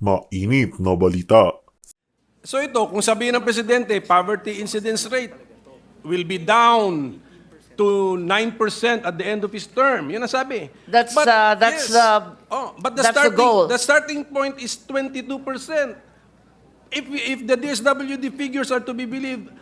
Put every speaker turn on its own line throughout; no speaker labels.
Mainit na balita.
So ito, kung sabihin ng Presidente, poverty incidence rate will be down to 9% at the end of his term. Yun ang sabi.
That's
But,
that's
yes.
the
But
that's the goal.
the starting point is 22%. If the DSWD figures are to be believed,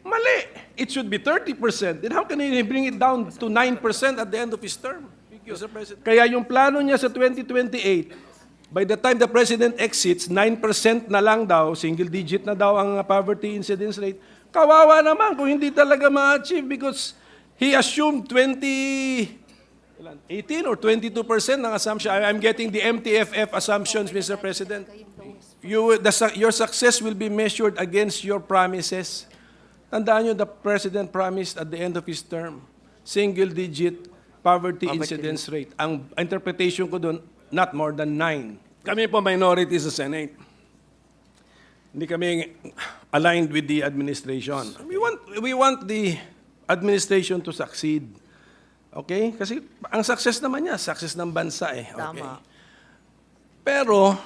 mali. It should be 30%. Then how can he bring it down to 9% at the end of his term? Mr. President. Kaya yung plano niya sa 2028, by the time the President exits, 9% na lang daw, single digit na daw ang poverty incidence rate. Kawawa naman kung hindi talaga ma-achieve because he assumed 18 or 22% ng assumption. I'm getting the MTFF assumptions, Mr. President. Your success will be measured against your promises. Tandaan nyo, the President promised at the end of his term, single-digit poverty incidence rate. Ang interpretation ko doon, not more than 9. Kami po minority sa Senate. Hindi kami aligned with the administration. We want the administration to succeed. Okay? Kasi ang success naman niya, success ng bansa eh. Okay?
Tama.
Pero,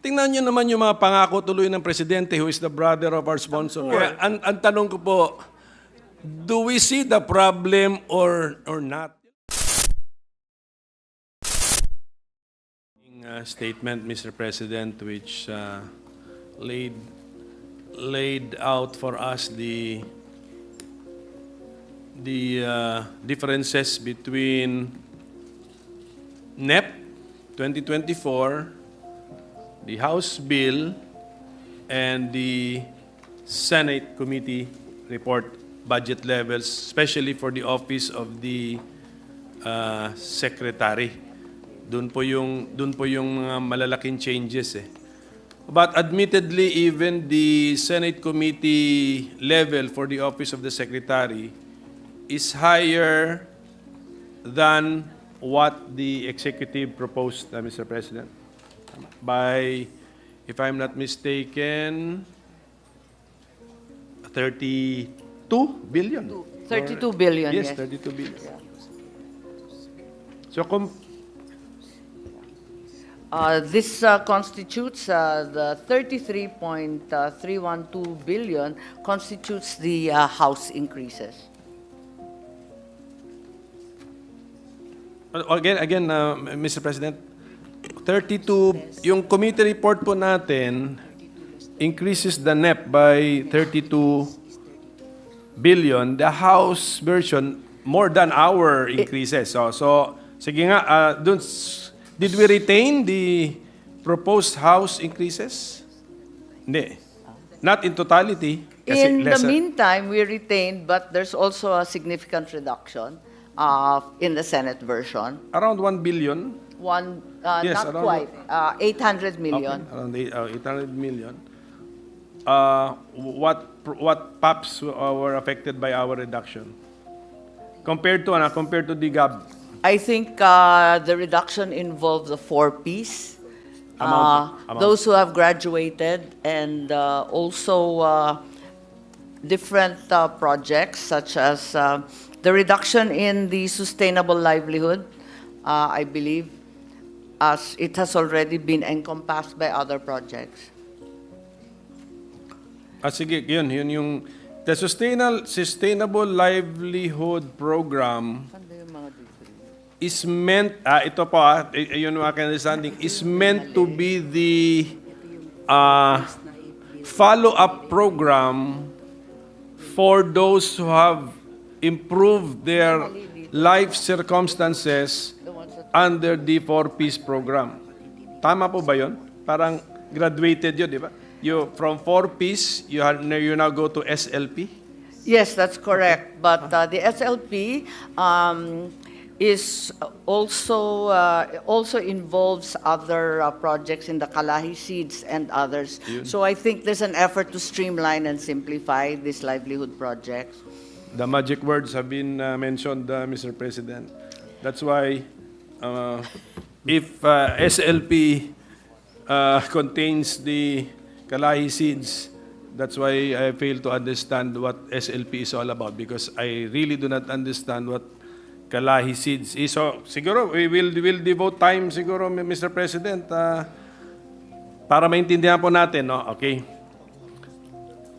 tingnan niyo naman yung mga pangako tuloy ng Presidente who is the brother of our sponsor. Kaya, ang tanong ko po, do we see the problem or not? Statement, Mr. President, which laid out for us the differences between NEP 2024, the House bill, and the Senate committee report budget levels, especially for the office of the secretary. Doon po yung mga malalaking changes eh. But admittedly, even the Senate committee level for the office of the secretary is higher than what the executive proposed, Mr. President. By, if I'm not mistaken, 32 billion.
32 billion.
Yes,
Yes.
32 billion.
Yeah.
So,
This constitutes the 33.312 billion constitutes the house increases.
again, Mr. President, 32, yung committee report po natin increases the NEP by 32 billion. The House version, more than our increases. So sige nga, did we retain the proposed House increases? Hindi. Not in totality. Kasi
In the
lesser.
meantime, we retained, but there's also a significant reduction in the Senate version.
Around 1 billion.
Not
around
quite, 800 million.
Okay, around 800 million. What PAPs were affected by our reduction? Compared to the GAB?
I think the reduction involves the 4Ps.
Amount.
Those who have graduated and also different projects such as the reduction in the sustainable livelihood, I believe, as it has already been encompassed by other projects.
Sige, yun yung the sustainable livelihood program is meant, ito po yun yung aking understanding, is meant to be the follow-up program for those who have improved their life circumstances under the 4Ps program. Tama po ba yun? Parang graduated yun, di ba? From 4Ps, you now go to SLP?
Yes, that's correct. But the SLP is also involves other projects in the Kalahi-CIDSS and others. So I think there's an effort to streamline and simplify these livelihood projects.
The magic words have been mentioned, Mr. President. That's why if SLP contains the Kalahi-CIDSS, that's why I fail to understand what SLP is all about, because I really do not understand what Kalahi-CIDSS is. So siguro we'll devote time siguro, Mr. President, Para maintindihan po natin, no? Okay.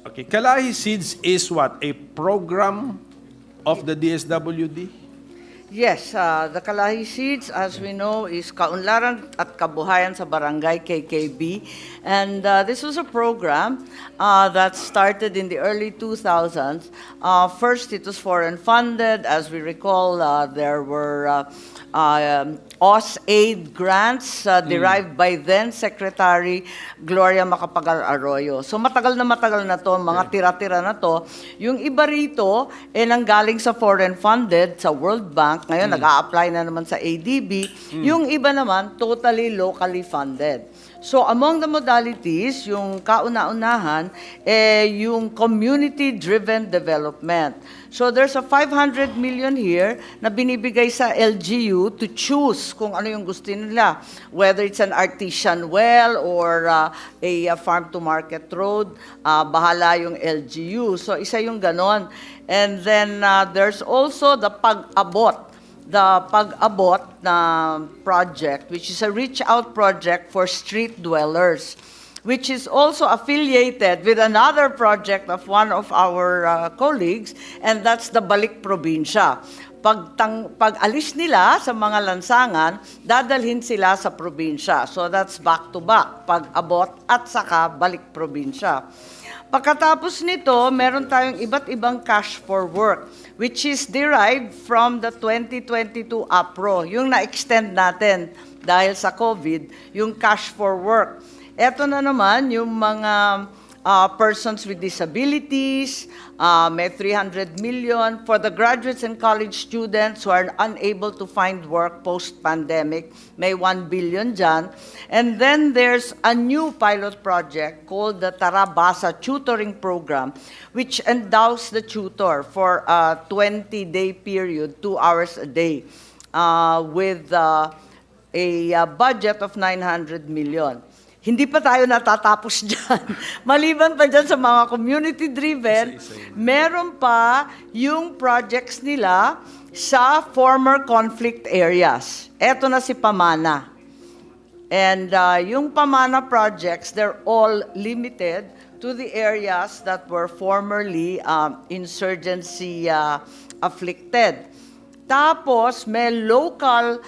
Okay. Kalahi-CIDSS is what? A program of the DSWD?
Yes, the Kalahi-CIDSS, as we know, is Kaunlaran at Kabuhayan sa Barangay KKB. And this was a program that started in the early 2000s. First, it was foreign funded. As we recall, there were OS-aid grants derived by then Secretary Gloria Macapagal Arroyo. So matagal na to, mga tira-tira na to. Yung iba rito, nanggaling sa foreign funded, sa World Bank, ngayon nag-a-apply na naman sa ADB. Yung iba naman, totally locally funded. So among the modalities, yung kauna-unahan, yung community-driven development. So there's a 500 million here na binibigay sa LGU to choose kung ano yung gusto nila. Whether it's an artisan well or a farm-to-market road, bahala yung LGU. So isa yung ganon. And then there's also the pag-abot na project, which is a reach-out project for street dwellers, which is also affiliated with another project of one of our colleagues, and that's the Balik Probinsya. Pag alis nila sa mga lansangan, dadalhin sila sa probinsya. So that's back-to-back, pag-abot at saka Balik Probinsya. Pagkatapos nito, meron tayong iba't ibang cash for work, which is derived from the 2022 APRO, yung na-extend natin dahil sa COVID, yung cash for work. Ito na naman yung mga persons with disabilities, may 300 million. For the graduates and college students who are unable to find work post-pandemic, may 1 billion dyan. And then there's a new pilot project called the Tarabasa Tutoring Program, which endows the tutor for a 20-day period, 2 hours a day, with a budget of 900 million. Hindi pa tayo natatapos dyan. Maliban pa dyan sa mga community-driven, meron pa yung projects nila sa former conflict areas. Eto na si Pamana. And yung Pamana projects, they're all limited to the areas that were formerly insurgency afflicted. Tapos, may local,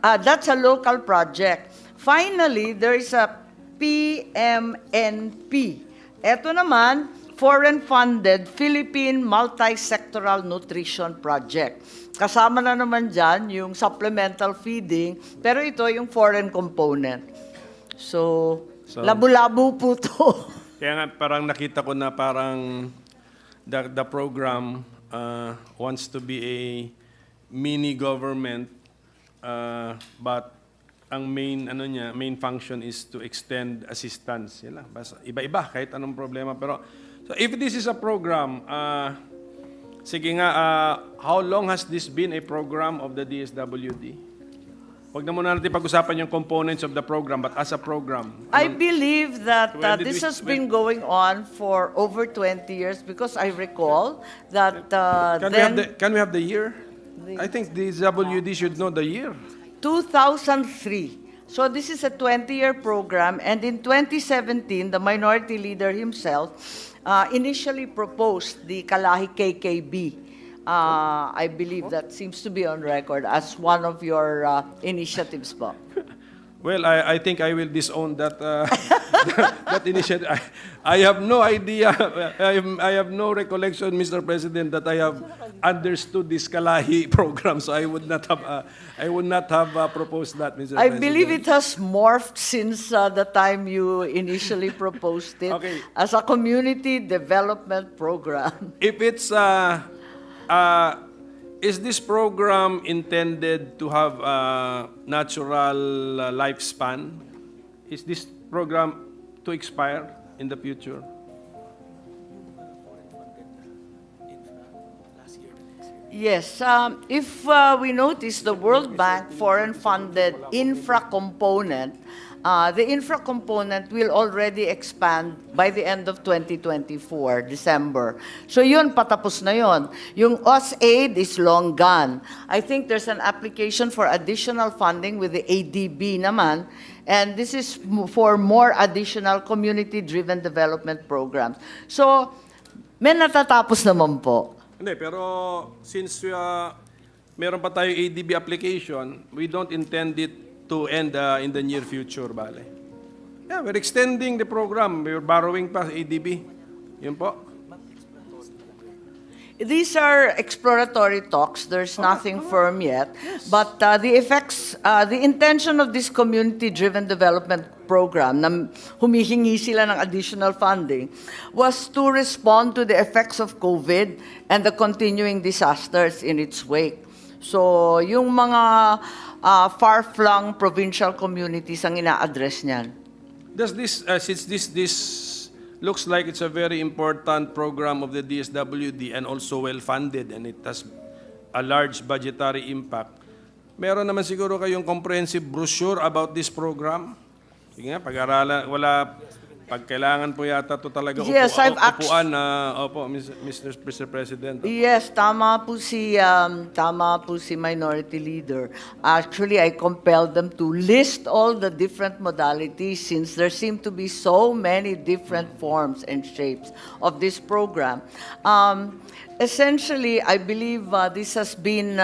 that's a local project. Finally, there is a PMNP. Ito naman, foreign-funded Philippine Multi-Sectoral Nutrition Project. Kasama na naman dyan yung supplemental feeding, pero ito yung foreign component. So labo-labo po to.
Kaya nga parang nakita ko na parang the program wants to be a mini government, but ang main function is to extend assistance. Yan lang. Basta iba-iba kahit anong problema. Pero so if this is a program, sige nga, how long has this been a program of the DSWD? Huwag na muna natin pag-usapan yung components of the program, but as a program.
I believe that this has been going on for over 20 years because I recall that
Can we have the year? I think the DSWD should know the year.
2003. So this is a 20-year program, and in 2017, the minority leader himself initially proposed the Kalahi-KKB. I believe that seems to be on record as one of your initiatives, po.
Well, I think I will disown that that initiative. I have no idea. I have no recollection, Mr. President, that I have understood this Kalahi program. So I would not have proposed that, Mr. President.
I believe it has morphed since the time you initially proposed it as a community development program.
If it's is this program intended to have a natural lifespan? Is this program to expire in the future?
Yes. If we notice the World Bank foreign-funded infra component, the infra component will already expand by the end of 2024, December. So yun, patapos na yun. Yung OS-aid is long gone. I think there's an application for additional funding with the ADB naman. And this is for more additional community-driven development programs. So, may natatapos naman po.
Hindi, pero since meron pa tayo ADB application, we don't intend it to end in the near future, bale. Yeah, we're extending the program. We're borrowing pa ADB. Yun po.
These are exploratory talks. There's nothing firm yet. But the intention of this community-driven development program, na humihingi sila ng additional funding, was to respond to the effects of COVID and the continuing disasters in its wake. So, yung mga far-flung provincial communities ang ina-address niyan.
Does this, since this looks like it's a very important program of the DSWD and also well-funded and it has a large budgetary impact, meron naman siguro kayong comprehensive brochure about this program? Sige nga, pag-aralan, pag kailangan po yata ito talaga
Yes,
upuan na, opo, Mr. President.
Yes, tama po si Minority Leader. Actually, I compelled them to list all the different modalities since there seem to be so many different forms and shapes of this program. Essentially, I believe this has been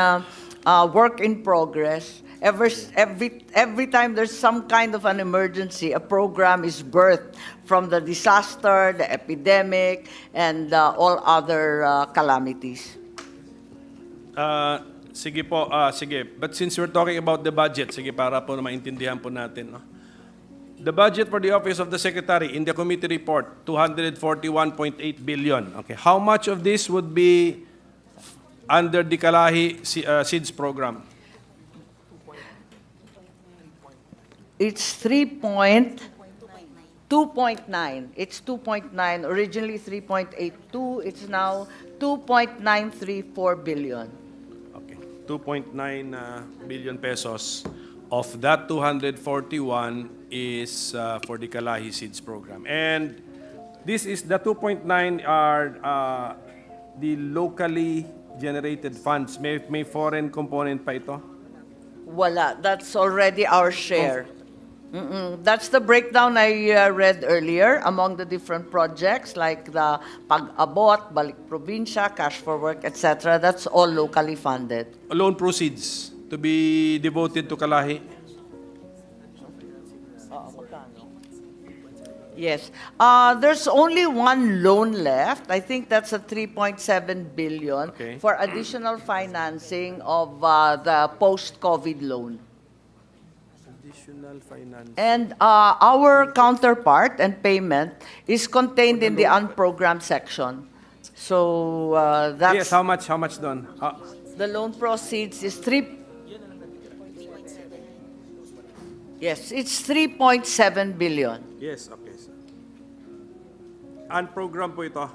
work in progress. Every time there's some kind of an emergency, a program is birthed from the disaster, the epidemic, and all other calamities.
Sige po, sige. But since we're talking about the budget, sige, para po na maintindihan po natin, no? The budget for the Office of the Secretary in the committee report, 241.8 billion. Okay, how much of this would be under the Kalahi-CIDSS program?
It's 2.9. It's 2.9. Originally 3.82. It's now 2.934 billion.
Okay, 2.9 billion pesos. Of that, 241 is for the Kalahi-CIDSS program. And this is the 2.9 are the locally generated funds. May foreign component pa ito?
Wala. That's already our share. That's the breakdown I read earlier among the different projects like the Pag-abot, Balik Probinsya, Cash for Work, etc. That's all locally funded.
Loan proceeds to be devoted to Kalahi?
Yes. There's only one loan left. I think that's a 3.7 billion
Okay.
for additional financing of the post-COVID loan.
Additional finance.
And our counterpart and payment is contained in the unprogrammed section. So that's
Yes, how much doon?
the loan proceeds is Yes, it's 3.7 billion.
Yes, okay. Unprogrammed po ito?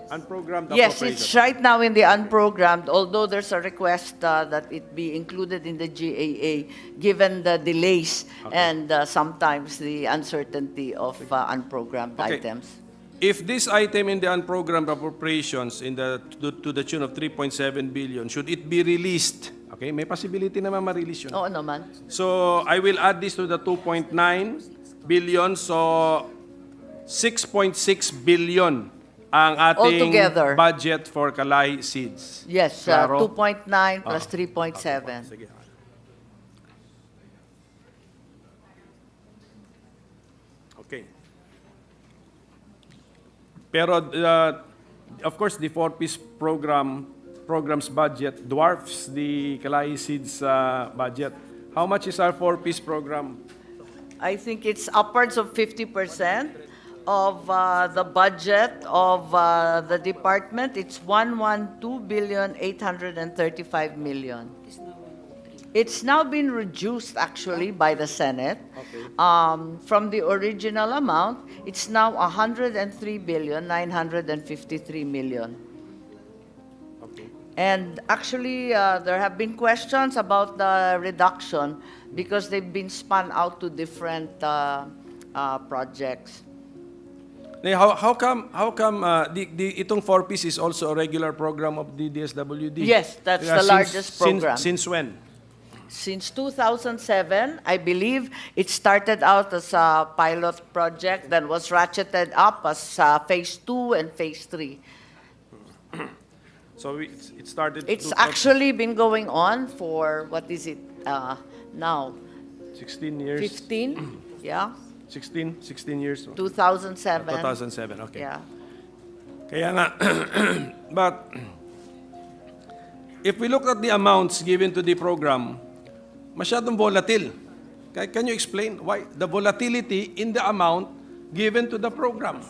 Unprogrammed
Yes,
appropriation.
it's right now in the unprogrammed, although there's a request that it be included in the GAA, given the delays and sometimes the uncertainty of unprogrammed
Okay.
items.
If this item in the unprogrammed appropriations to the tune of 3.7 billion, should it be released? Okay, may possibility naman ma-release yun.
Oo naman.
So, I will add this to the 2.9 billion. So, 6.6 billion ang ating
Altogether.
budget for Kalahi-CIDSS.
Yes,
Klaro?
2.9 plus 3.7.
Sige. Okay. Pero, of course, the four-piece program's budget dwarfs the Kalahi-CIDSS budget. How much is our four-piece program?
I think it's upwards of 50% of the budget of the department. It's 112,835 million. It's now been reduced actually by the Senate. From the original amount, it's now 103,953 million. And actually, there have been questions about the reduction because they've been spun out to different projects.
How come itong four-piece is also a regular program of the DSWD?
Yes, that's the largest program.
Since when?
since 2007. I believe it started out as a pilot project, then was ratcheted up as Phase 2 and Phase 3.
So it started.
It's actually been going on for, what is it now?
16 years.
15? Yeah?
16 years.
2007.
2007. Okay.
Yeah.
Kaya nga, but if we look at the amounts given to the program, masyadong volatile. Can you explain why the volatility in the amount given to the program?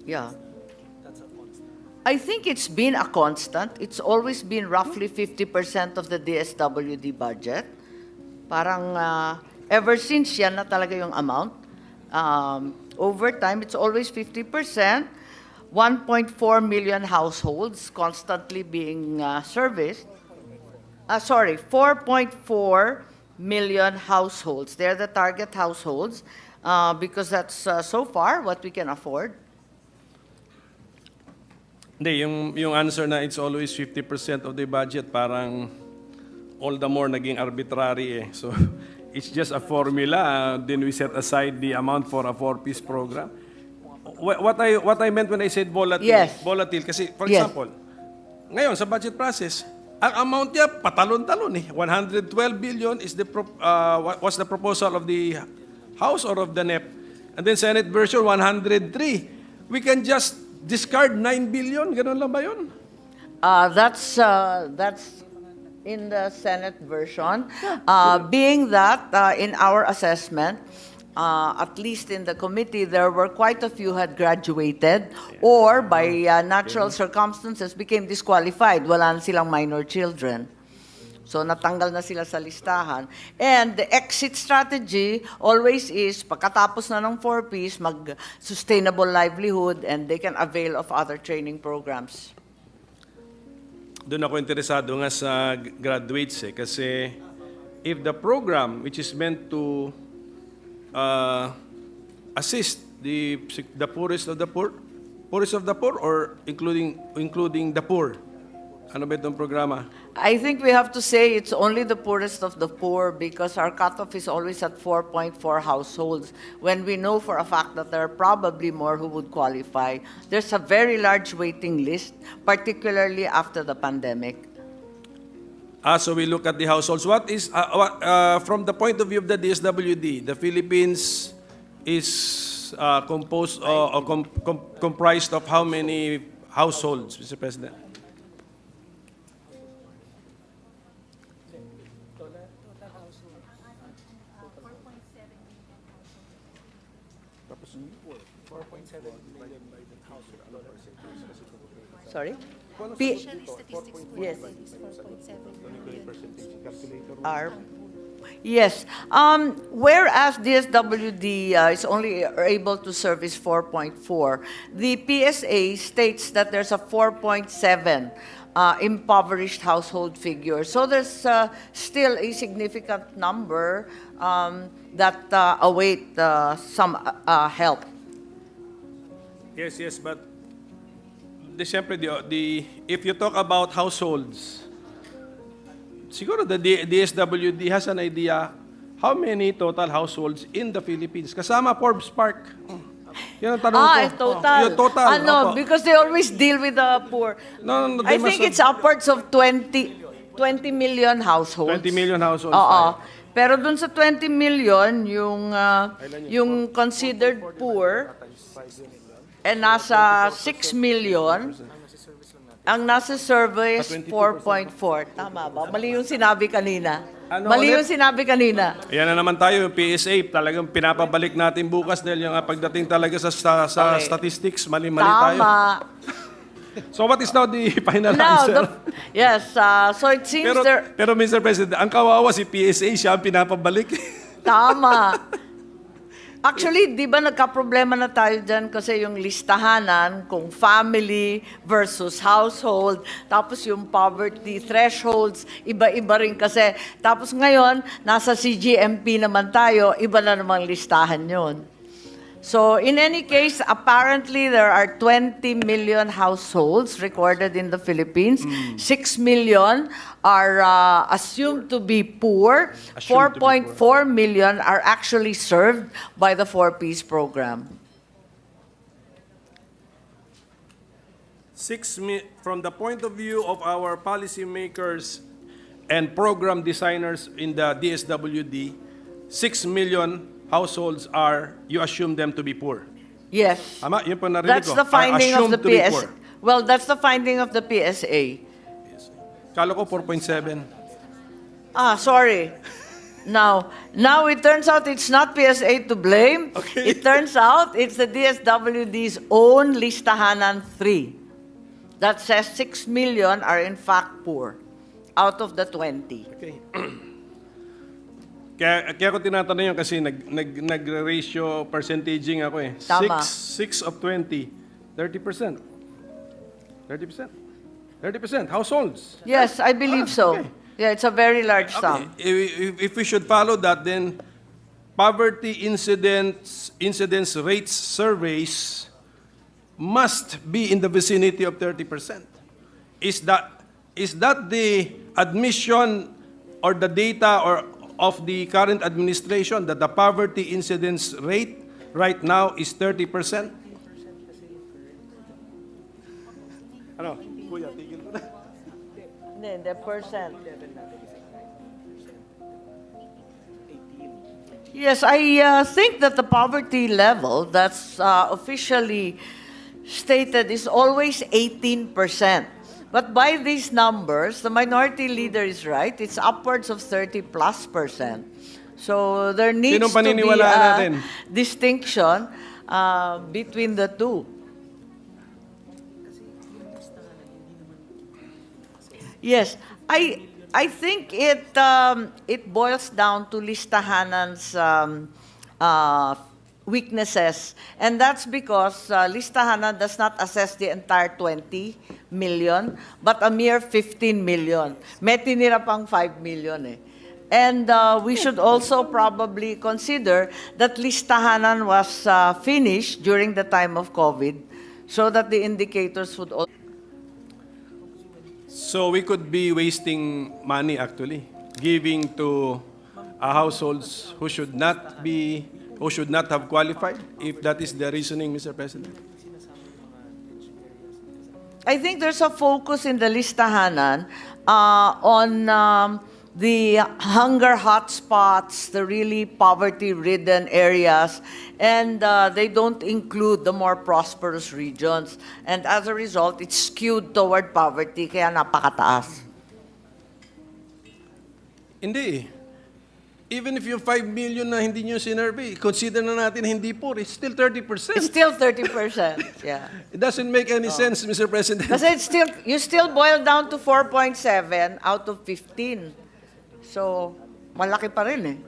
Yeah. I think it's been a constant. It's always been roughly 50% of the DSWD budget. Parang ever since yan na talaga yung amount. Over time, it's always 50%. 1.4 million households constantly being serviced. 4.4 million households. They're the target households because that's so far what we can afford.
Hindi, yung answer na it's always 50% of the budget, parang all the more naging arbitrary eh. So, it's just a formula, then we set aside the amount for a 4-piece program. What I meant when I said volatile,
Yes.
volatile kasi, for
Yes.
example, ngayon sa budget process, ang amount niya patalon-talon eh. 112 billion is was the proposal of the House or of the NEP. And then Senate version 103. We can just discard 9 billion, ganun lang ba yun?
That's in the Senate version. Being that in our assessment, at least in the committee, there were quite a few had graduated or by natural circumstances became disqualified. Wala na silang minor children. So natanggal na sila sa listahan. And the exit strategy always is, pagkatapos na ng 4-piece, mag-sustainable livelihood and they can avail of other training programs.
Doon ako interesado nga sa graduates eh, kasi if the program which is meant to assist the poorest of the poor or including the poor, ano ba itong programa?
I think we have to say it's only the poorest of the poor because our cutoff is always at 4.4 households when we know for a fact that there are probably more who would qualify. There's a very large waiting list, particularly after the pandemic.
So we look at the households. What is, from the point of view of the DSWD, the Philippines is composed or comprised of how many households, Mr. President?
Sorry? Yes. Yes. Whereas DSWD is only able to service 4.4, the PSA states that there's a 4.7 impoverished household figure. So there's still a significant number that await some help.
Yes, but if you talk about households, siguro the DSWD has an idea how many total households in the Philippines. Kasama Forbes Park. Yan ang tanong ko.
Total.
Yung total. Opo.
Because they always deal with the poor.
No,
I think it's upwards of 20 million households.
20 million households.
Oo. Pero dun sa 20 million, yung considered poor, nasa 6 million. Ang nasa survey is 4.4. Tama ba? Mali yung sinabi kanina. Mali yung sinabi kanina.
Ayan na naman tayo, yung PSA, talagang pinapabalik natin bukas dahil yung pagdating talaga sa
Okay.
statistics, mali-mali tayo.
Tama.
So what is now the final answer?
Yes, so it seems
Pero Mr. President, ang kawawa si PSA, siya ang pinapabalik.
Tama. Actually, di ba nagka-problema na tayo dyan kasi yung listahanan kung family versus household, tapos yung poverty thresholds, iba-iba rin kasi. Tapos ngayon, nasa CGMP naman tayo, iba na namang listahan yun. So in any case, apparently there are 20 million households recorded in the Philippines. 6 million are assumed to be poor.
Assumed to be poor.
4.4 million are actually served by the 4Ps program.
From the point of view of our policymakers and program designers in the DSWD, 6 million households you assume them to be poor.
Yes.
Tama? Yun po narinig
That's
ko.
the finding of
Assumed
the
to be
PS.
poor.
Well, that's the finding of the PSA.
Kala ko 4.7.
Sorry. Now it turns out it's not PSA to blame.
Okay.
It turns out it's the DSWD's own listahanan 3 that says 6 million are in fact poor out of the 20.
Okay. Kaya ko tinatanong yun kasi nag-ratio percentaging ako eh.
Tama.
6 of 20, 30%. 30%. 30% households.
Yes, I believe so.
Okay.
Yeah, it's a very large
Okay.
sum.
If we should follow that, then poverty incidence rates surveys must be in the vicinity of 30%. Is that the admission or the data of the current administration that the poverty incidence rate right now is 30%? Ano? Kuya, tigil mo na.
The percent. Yes, I think that the poverty level that's officially stated is always 18%. But by these numbers, the minority leader is right. It's upwards of 30+%. So there needs
Sinong
to be
paniniwalaan
a
natin?
distinction between the two. Yes, I think it boils down to listahanan's weaknesses, and that's because listahanan does not assess the entire 20 million, but a mere 15 million. May tinira pang 5 million eh. And we should also probably consider that listahanan was finished during the time of COVID, so that the indicators would also...
So we could be wasting money actually, giving to households who should not have qualified, if that is the reasoning, Mr. President.
I think there's a focus in the listahanan on the hunger hotspots, the really poverty-ridden areas, and they don't include the more prosperous regions. And as a result, it's skewed toward poverty, kaya napakataas.
Hindi. Even if yung 5 million na hindi nyo sinurvey, consider na natin hindi poor, it's still 30%.
It's still 30%. Yeah.
It doesn't make any sense, Mr. President.
Kasi you still boil down to 4.7 out of 15. So, malaki pa rin eh.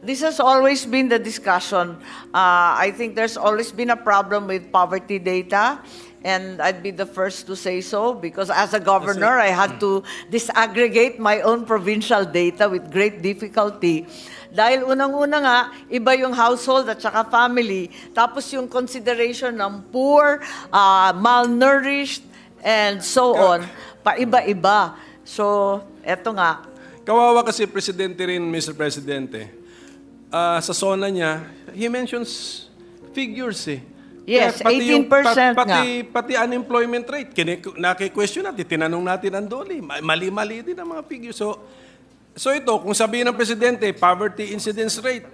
This has always been the discussion. I think there's always been a problem with poverty data, and I'd be the first to say so, because as a governor, I had to disaggregate my own provincial data with great difficulty. Dahil unang-una nga, iba yung household at saka family, tapos yung consideration ng poor, malnourished, and so on, paiba-iba. So, eto nga.
Kawawa kasi presidente rin, Mr. Presidente. Sa SONA niya, he mentions figures eh.
Yes,
Kaya
18% nga.
Pati unemployment rate, naki-question natin, tinanong natin ang doli. Mali-mali din ang mga figures. So ito, kung sabihin ng presidente, poverty incidence rate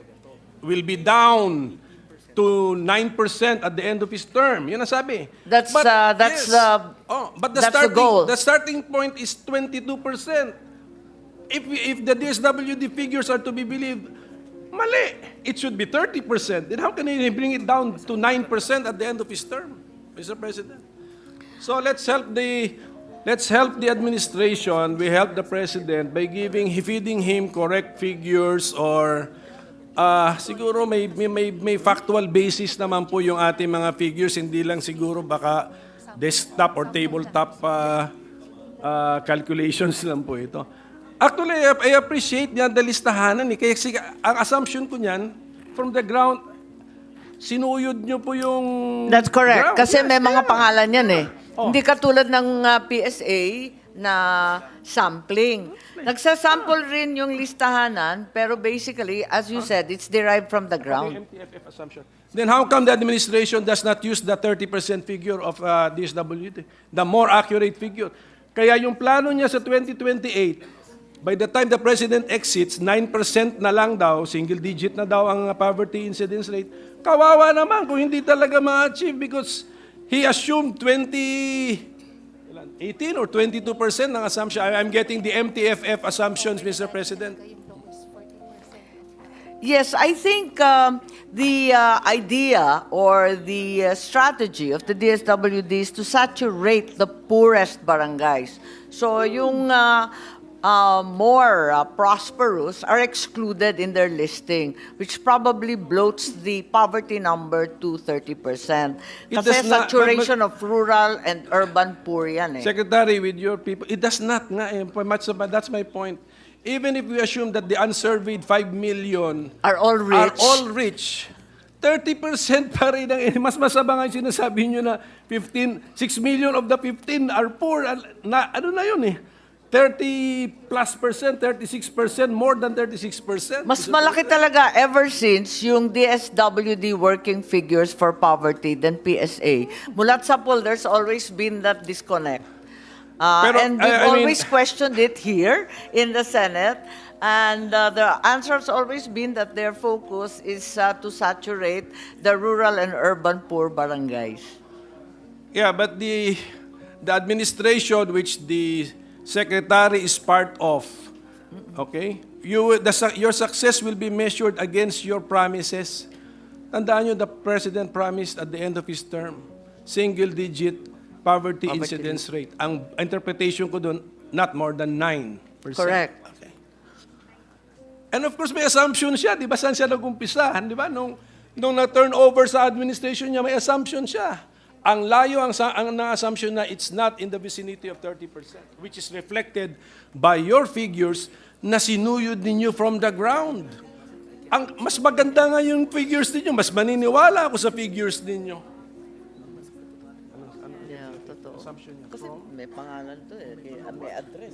will be down to 9% at the end of his term. Yun ang sabi.
But the goal.
The starting point is 22%. If the DSWD figures are to be believed, mali. It should be 30%. Then how can he bring it down to 9% at the end of his term, Mr. President? So let's help the administration. We help the president by feeding him correct figures, or siguro may factual basis naman po yung ating mga figures, hindi lang siguro baka desktop or tabletop calculations lang po ito. Actually, I appreciate niyan the listahanan. Kaya ang assumption ko niyan, from the ground, sinuyod nyo po yung
That's correct.
ground.
Kasi
Yes,
may mga
kaya.
pangalan yan eh.
Oh.
Hindi katulad ng PSA na sampling. Nagsasample rin yung listahanan, pero basically, as you said, it's derived from the ground.
MTFF assumption. Then how come the administration does not use the 30% figure of DSWD, the more accurate figure? Kaya yung plano niya sa 2028, by the time the President exits, 9% na lang daw, single digit na daw ang poverty incidence rate. Kawawa naman kung hindi talaga ma-achieve because he assumed 18 or 22% ng assumption. I'm getting the MTFF assumptions, Mr. President.
Yes, I think the idea or the strategy of the DSWD is to saturate the poorest barangays. So yung more prosperous are excluded in their listing, which probably bloats the poverty number to 30%.
It
Kasi
does not-
saturation of rural and urban poor yan eh.
Secretary, with your people, it does not nga eh. That's my point. Even if we assume that the unsurveyed 5 million
Are all rich.
30% pa rin ang, mas masama nga yung sinasabi nyo na 6 million of the 15 are poor. Ano na yun eh? 30+%, 36%, more than 36%.
Mas malaki talaga ever since yung DSWD working figures for poverty than PSA. Mulat sa poll, there's always been that disconnect.
Pero,
And we've
I mean-
always questioned it here in the Senate. And the answer has always been that their focus is to saturate the rural and urban poor barangays.
Yeah, but the administration which the secretary is part of, okay, your success will be measured against your promises. Tandaan nyo, the president promised at the end of his term, single-digit poverty incidence rate. Ang interpretation ko doon, not more than 9%.
Correct.
Okay. And of course, may assumption siya. Di ba saan siya nag-umpisa? Di ba? Nung na-turn over sa administration niya, may assumption siya. Ang layo ang assumption na it's not in the vicinity of 30%, which is reflected by your figures na sinuyod ninyo from the ground. Ang mas maganda nga yung figures ninyo, mas maniniwala ako sa figures ninyo.
Yeah, totoo.
Assumption niya.
Kasi may pangalan to eh. May address.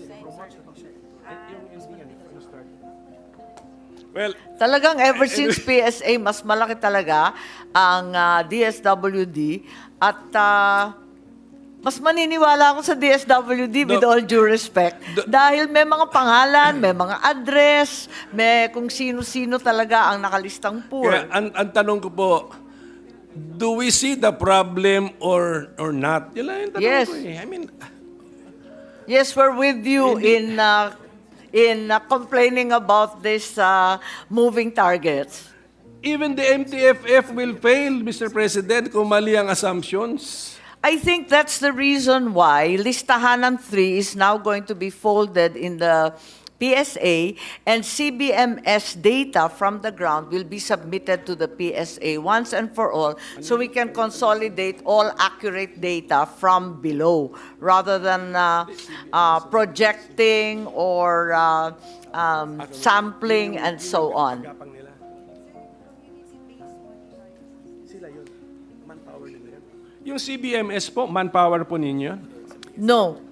Well,
Talagang ever since PSA, mas malaki talaga ang DSWD at mas maniniwala ako sa DSWD with all due respect. Dahil may mga pangalan, may mga address, may kung sino-sino talaga ang nakalistang poor.
kaya ang tanong ko po, do we see the problem or not? Yun lang yung tanong
Yes.
ko eh. I mean,
Yes, we're with you in complaining about this moving targets.
even the MTFF will fail, Mr. President, kung mali ang assumptions.
I think that's the reason why Listahanan 3 is now going to be folded in the PSA and CBMS data from the ground will be submitted to the PSA once and for all so we can consolidate all accurate data from below rather than projecting or sampling and so on.
Gapang nila. Sila yun. Manpower nila yun. Yung CBMS po, manpower po ninyo?
No.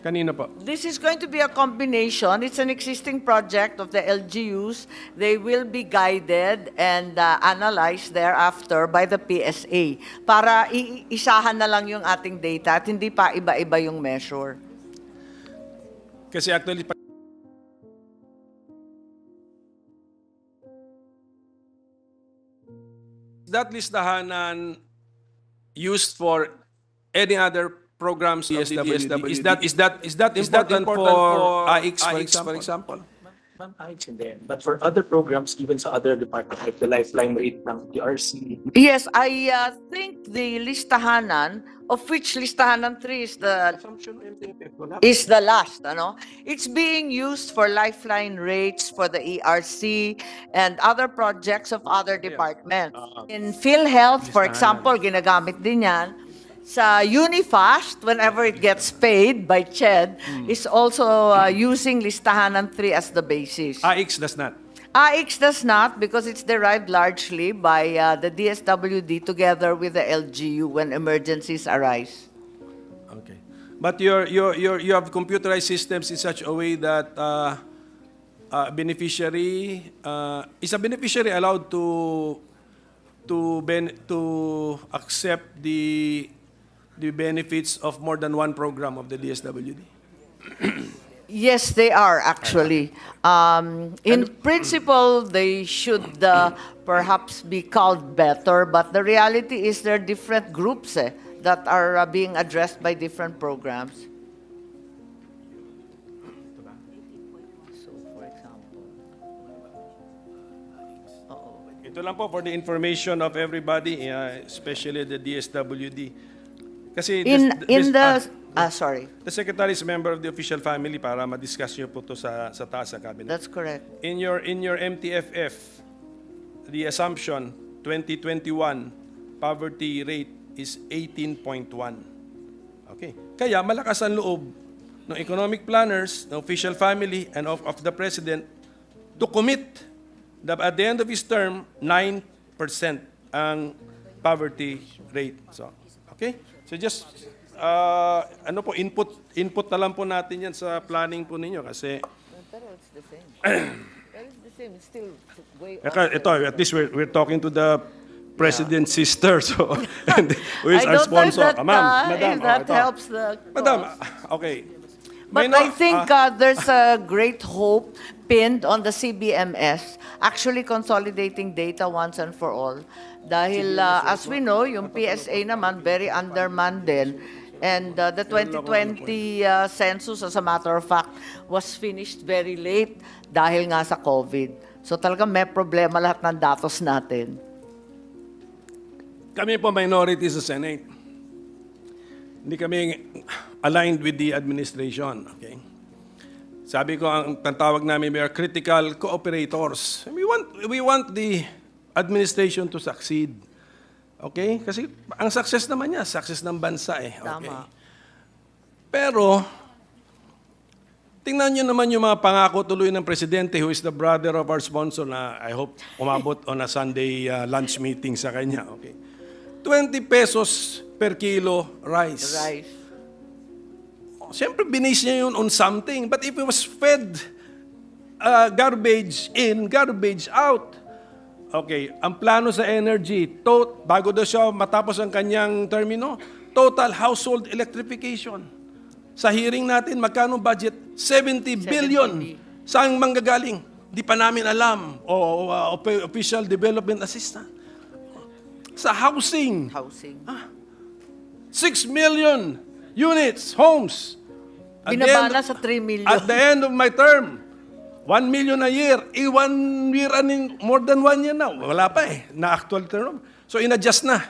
Kanina po?
This is going to be a combination. It's an existing project of the LGUs. They will be guided and analyzed thereafter by the PSA para isahan na lang yung ating data at hindi pa iba-iba yung measure.
Kasi actually, that listahanan used for any other programs of the DSWD, is that important for AIX, for example?
Ma'am, ayos hindi. But for other programs, even sa other departments, like the lifeline rate ng PRC,
Yes, I think the listahanan, of which listahanan 3 is the last, ano? It's being used for lifeline rates for the ERC and other projects of other departments. In PhilHealth, for example, ginagamit din yan. Sa Unifast, whenever it gets paid by CHED, is also using listahanan 3 as the basis.
AIX does not.
AIX does not, because it's derived largely by the DSWD together with the LGU when emergencies arise.
Okay. But you have computerized systems in such a way that is a beneficiary allowed to accept the benefits of more than one program of the DSWD?
Yes, they are actually. In principle, they should perhaps be called better, but the reality is there are different groups that are being addressed by different programs. So, for example,
Ito lang po for the information of everybody, especially the DSWD. Kasi
sorry,
the Secretary is a member of the official family para ma-discuss niyo po to sa taas sa cabinet.
that's correct.
In your MTFF, the assumption 2021 poverty rate is 18.1. Okay. Kaya malakas ang loob ng economic planners, ng official family, and of the President to commit that at the end of his term, 9% ang poverty rate. So, okay? So just, input na lang po natin yan sa planning po ninyo kasi
Pero it's the same. It's the same. It's still way off.
ito, at least we're talking to the President's sister, so, and who is
I
our
don't know if
sponsor.
that,
Madam,
if that
ito.
helps the
Madam,
cause.
okay.
But
May
I think there's a great hope pinned on the CBMS actually consolidating data once and for all. Dahil as we know, yung PSA naman very undermanned din. And the 2020 census, as a matter of fact, was finished very late dahil nga sa COVID. So talagang may problema lahat ng datos natin.
Kami po minority sa Senate. Hindi kami aligned with the administration. Okay? Sabi ko, ang tawag namin, we are critical cooperators. We want the administration to succeed. Okay? Kasi ang success naman niya, success ng bansa eh. Okay?
Tama.
Pero, tingnan niyo naman yung mga pangako tuloy ng Presidente who is the brother of our sponsor na I hope umabot on a Sunday lunch meeting sa kanya. Okay? 20 pesos per kilo rice.
Right.
Siyempre, binase niya yun on something. But if it was fed garbage in, garbage out, okay, ang plano sa energy, bago daw siya matapos ang kanyang termino, total household electrification. Sa hearing natin, magkano budget? 70 billion. Saan manggagaling? Di pa namin alam. Official Development Assistant. Sa housing. 6 million units, homes.
Binabala sa 3 million.
At the end of my term, 1 million a year. 1 year, more than 1 year now. Wala pa eh, na actual term. So inadjust na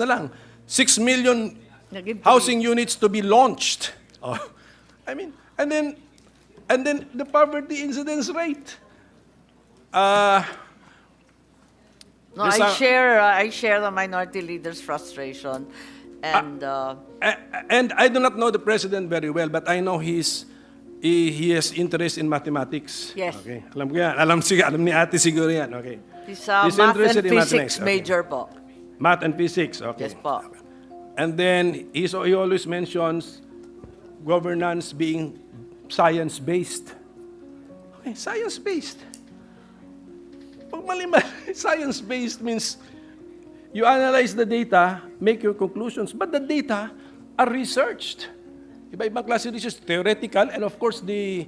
lang. 6 million housing units to be launched. Oh. I mean, and then the poverty incidence rate.
No, I share the minority leader's frustration, and
and I do not know the president very well, but I know he has interest in mathematics.
Yes.
Okay. Alam ko yan. Alam ni ate siguro yan. Okay.
he's
He's
math and
interested in
physics
mathematics. Okay.
major po.
Math and physics. Okay.
Yes po.
And then he always mentions governance being science-based. Okay, science-based. Pag mali-mali, science-based means you analyze the data, make your conclusions, but the data are researched. Iba-ibang klase research, theoretical, and of course the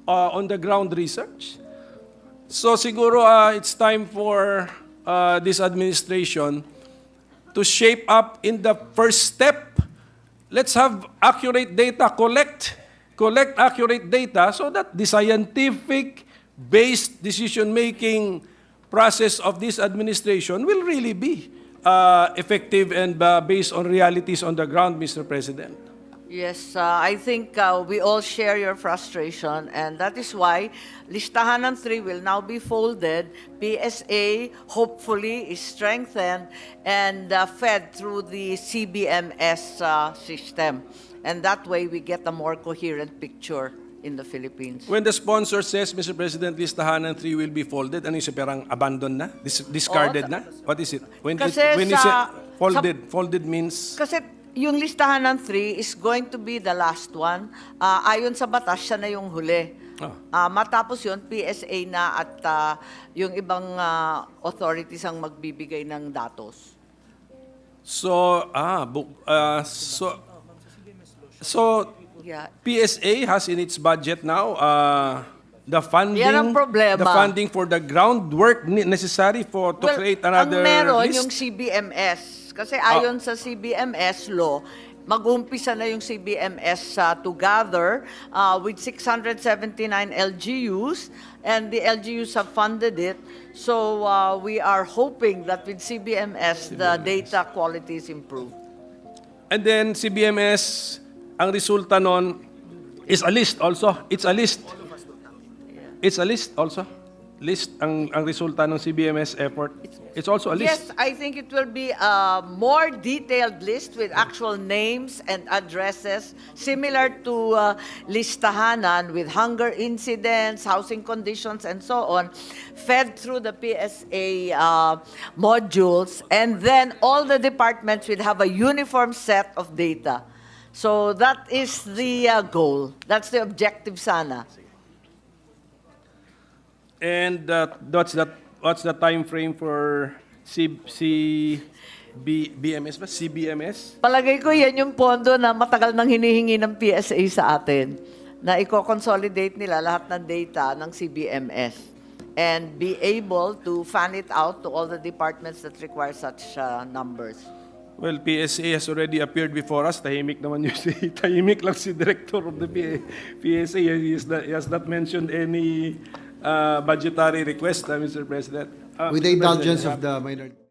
on-the-ground research. So siguro it's time for this administration to shape up in the first step. Let's have accurate data, collect accurate data so that the scientific-based decision-making process of this administration will really be effective and based on realities on the ground, Mr. President.
Yes, I think we all share your frustration, and that is why Listahan ng 3 will now be folded. PSA hopefully is strengthened and fed through the CBMS system. And that way we get a more coherent picture in the Philippines.
When the sponsor says, Mr. President, listahanan 3 will be folded, ano yung perang abandoned na? Discarded na? What is it? When
Kasi
when is it
sa-
folded means...
Kasi yung listahan ng 3 is going to be the last one. Ayon sa batas, siya na yung huli. Matapos yun, PSA na at yung ibang authorities ang magbibigay ng datos.
So, so
Yeah.
PSA has in its budget now the funding,
Yan ang problema.
the funding for the groundwork necessary to create another
ang meron
list.
yung CBMS. Kasi ayon sa CBMS law, mag-umpisa na yung CBMS to gather with 679 LGUs, and the LGUs have funded it. So we are hoping that with CBMS, the data quality is improved.
And then CBMS, ang resulta nun is a list also. It's a list. It's a list also. List ang resulta ng CBMS effort. It's also a list.
Yes, I think it will be a more detailed list with actual names and addresses, similar to listahanan with hunger incidents, housing conditions, and so on, fed through the PSA modules, and then all the departments will have a uniform set of data. So that is the goal. That's the objective sana.
And what's the time frame for BMS ba? CBMS?
Palagay ko yan yung pondo na matagal nang hinihingi ng PSA sa atin, na i-consolidate nila lahat ng data ng CBMS and be able to fan it out to all the departments that require such numbers.
Well, PSA has already appeared before us. Tahimik naman yung tahimik lang si director of the PSA. He has not mentioned any budgetary request, Mr. President.
With the indulgence of the minority.